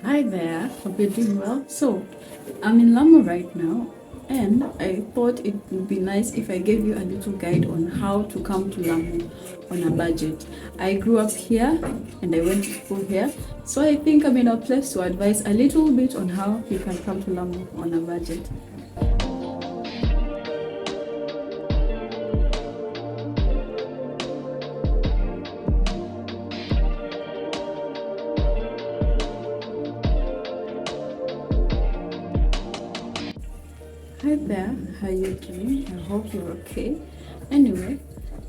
Hi there, hope you're doing well. So, I'm in Lamu right now, and I thought it would be nice if I gave you a little guide on how to come to Lamu on a budget. I grew up here and I went to school here, so I think I'm in a place to advise a little bit on how you can come to Lamu on a budget. Hi there, how you doing? I hope you're okay. Anyway,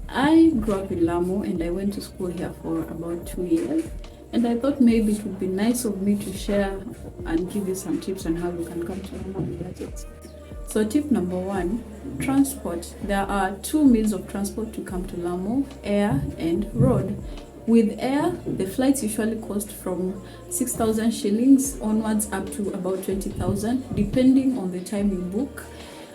I grew up in Lamu and I went to school here for about 2 years. And I thought maybe it would be nice of me to share and give you some tips on how you can come to Lamu on budget. So tip number one, transport. There are two means of transport to come to Lamu, air and road. With air, the flights usually cost from 6,000 shillings onwards up to about 20,000, depending on the time you book.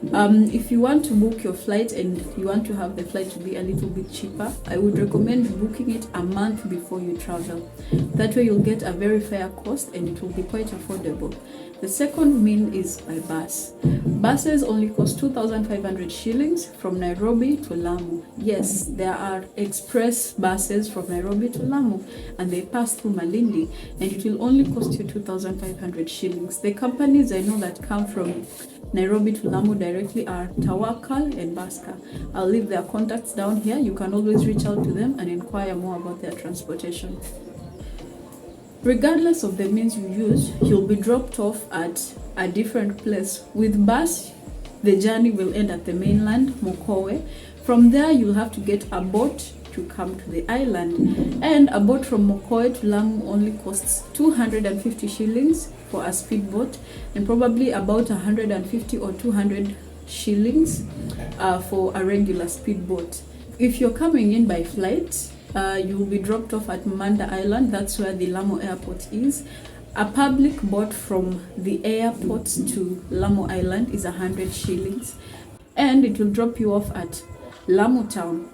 If you want to book your flight and you want to have the flight to be a little bit cheaper, I would recommend booking it a month before you travel. That way you'll get a very fair cost and it will be quite affordable. The second mean is by bus. Buses only cost 2,500 shillings from Nairobi to Lamu. Yes, there are express buses from Nairobi to Lamu and they pass through Malindi, and it will only cost you 2,500 shillings. The companies I know that come from Nairobi to Lamu directly are Tawakal and Baska. I'll leave their contacts down here. You can always reach out to them and inquire more about their transportation. Regardless of the means you use, you'll be dropped off at a different place. With bus, the journey will end at the mainland, Mokowe. From there, you'll have to get a boat to come to the island. And a boat from Mokowe to Lamu only costs 250 shillings for a speedboat, and probably about 150 or 200 shillings for a regular speedboat. If you're coming in by flight, you will be dropped off at Manda Island. That's where the Lamu airport is. A public boat from the airport to Lamu Island is 100 shillings, and it will drop you off at Lamu town.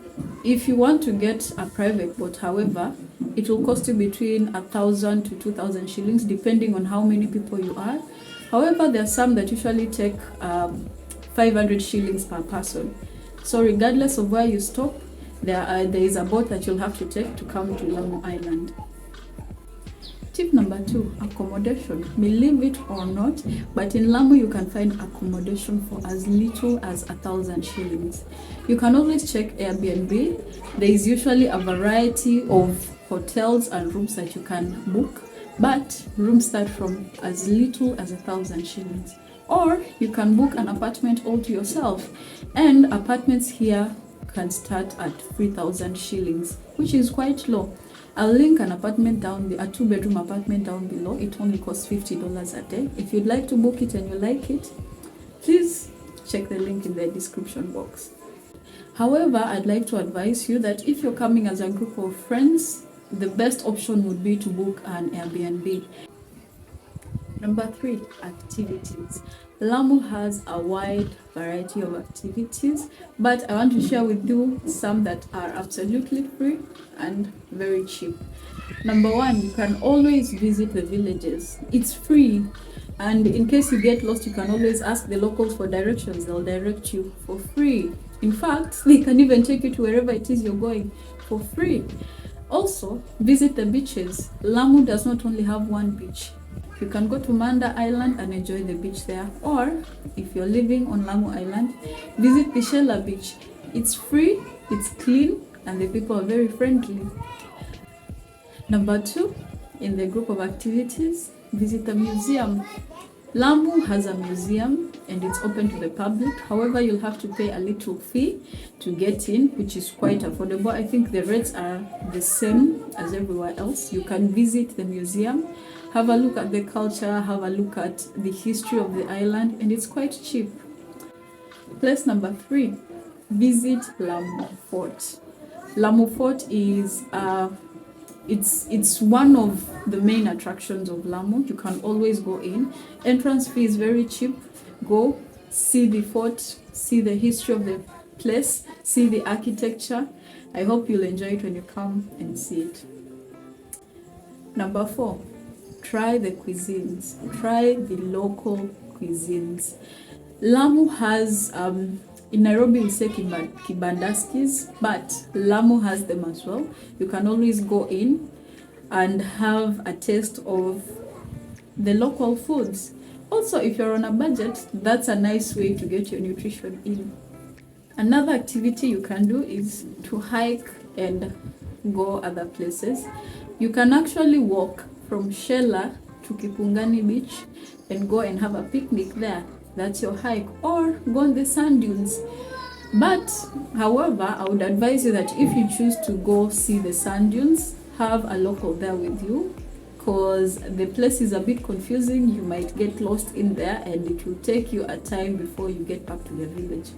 If you want to get a private boat, however, it will cost you between 1,000 to 2,000 shillings depending on how many people you are. However, there are some that usually take 500 shillings per person. So regardless of where you stop, there is a boat that you'll have to take to come to Lamu Island. Tip number two, accommodation. Believe it or not, but in Lamu you can find accommodation for as little as 1,000 shillings. You can always check Airbnb. There is usually a variety of hotels and rooms that you can book, but rooms start from as little as 1,000 shillings. Or you can book an apartment all to yourself, and apartments here can start at 3,000 shillings, which is quite low. I'll link an apartment down, a 2-bedroom apartment down below. It only costs $50 a day. If you'd like to book it and you like it, please check the link in the description box. However, I'd like to advise you that if you're coming as a group of friends, the best option would be to book an Airbnb. Number three, activities. Lamu has a wide variety of activities, but I want to share with you some that are absolutely free and very cheap. Number one, you can always visit the villages. It's free, and in case you get lost, you can always ask the locals for directions. They'll direct you for free. In fact, they can even take you to wherever it is you're going for free. Also, visit the beaches. Lamu does not only have one beach. You can go to Manda Island and enjoy the beach there, or if you're living on Lamu Island, visit Bishela Beach. It's free, it's clean, and the people are very friendly. Number two, in the group of activities, visit a museum. Lamu has a museum and it's open to the public. However, you'll have to pay a little fee to get in, which is quite affordable. I think the rates are the same as everywhere else. You can visit the museum, have a look at the culture, have a look at the history of the island, and it's quite cheap. Place number three, visit Lamu Fort. Lamu Fort is it's one of the main attractions of Lamu. You can always go in. Entrance fee is very cheap. Go see the fort, see the history of the place, see the architecture. I hope you'll enjoy it when you come and see it. Number four, try the cuisines, try the local cuisines. Lamu has in Nairobi we say kibandaskis, but Lamu has them as well. You can always go in and have a taste of the local foods. Also, if you're on a budget, that's a nice way to get your nutrition in. Another activity you can do is to hike and go other places. You can actually walk from Shela to Kipungani Beach and go and have a picnic there. That's your hike. Or go on the sand dunes. But however, I would advise you that if you choose to go see the sand dunes, have a local there with you, because the place is a bit confusing. You might get lost in there and it will take you a time before you get back to the village.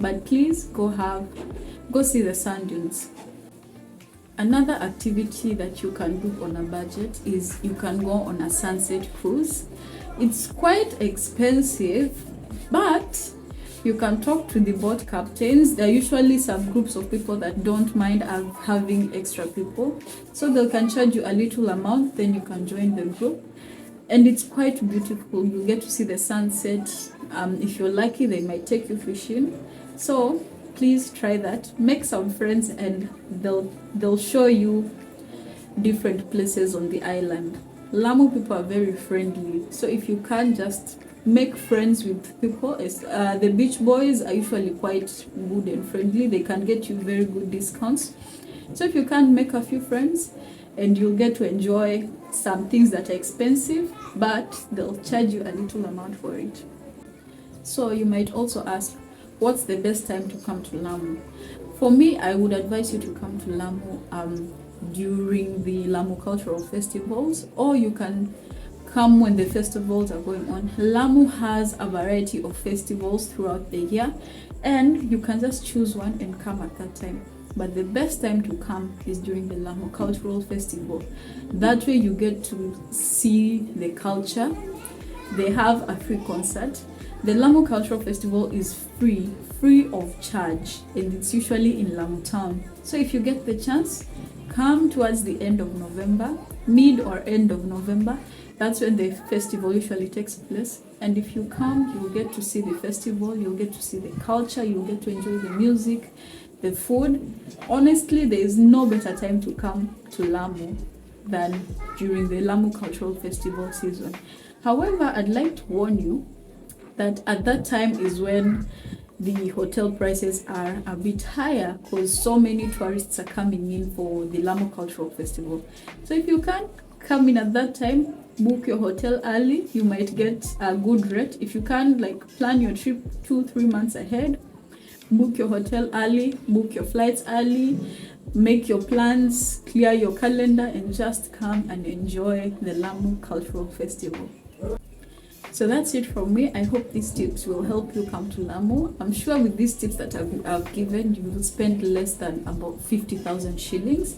But please go see the sand dunes. Another activity that you can do on a budget is you can go on a sunset cruise. It's quite expensive, but you can talk to the boat captains. There are usually some groups of people that don't mind having extra people, so they can charge you a little amount, then you can join the group, and it's quite beautiful. You get to see the sunset. If you're lucky, they might take you fishing. So please try that. Make some friends, and they'll show you different places on the island. Lamu people are very friendly, so if you can, just make friends with people. The beach boys are usually quite good and friendly. They can get you very good discounts. So if you can, make a few friends and you'll get to enjoy some things that are expensive, but they'll charge you a little amount for it. So you might also ask, what's the best time to come to Lamu? For me, I would advise you to come to Lamu during the Lamu cultural festivals, or you can come when the festivals are going on. Lamu has a variety of festivals throughout the year, and you can just choose one and come at that time. But the best time to come is during the Lamu cultural festival. That way you get to see the culture. They have a free concert. The Lamu cultural festival is free of charge, and it's usually in Lamu town. So if you get the chance, come towards the end of November, mid or end of November. That's when the festival usually takes place. And if you come, you'll get to see the festival, you'll get to see the culture, you'll get to enjoy the music, the food. Honestly, there is no better time to come to Lamu than during the Lamu cultural festival season. However, I'd like to warn you that at that time is when the hotel prices are a bit higher, because so many tourists are coming in for the Lamu cultural festival. So if you can't come in at that time, book your hotel early. You might get a good rate. If you can, plan your trip 2-3 months ahead, book your hotel early, book your flights early, make your plans, clear your calendar, and just come and enjoy the Lamu cultural festival. So that's it from me. I hope these tips will help you come to Lamu. I'm sure with these tips that I've given, you will spend less than about 50,000 shillings.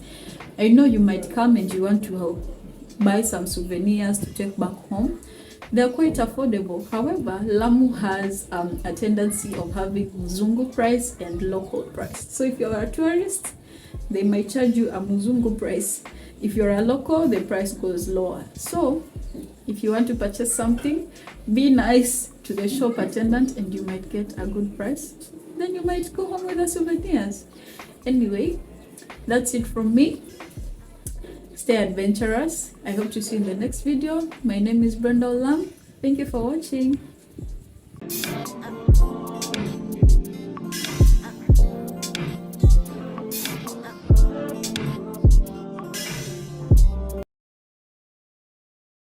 I know you might come and you want to buy some souvenirs to take back home. They're quite affordable. However, Lamu has a tendency of having Mzungu price and local price. So if you're a tourist, they might charge you a Mzungu price. If you're a local, the price goes lower. So if you want to purchase something, be nice to the shop attendant and you might get a good price. Then you might go home with the souvenirs. Anyway, that's it from me. Stay adventurous. I hope to see you in the next video. My name is Brenda Lam. Thank you for watching.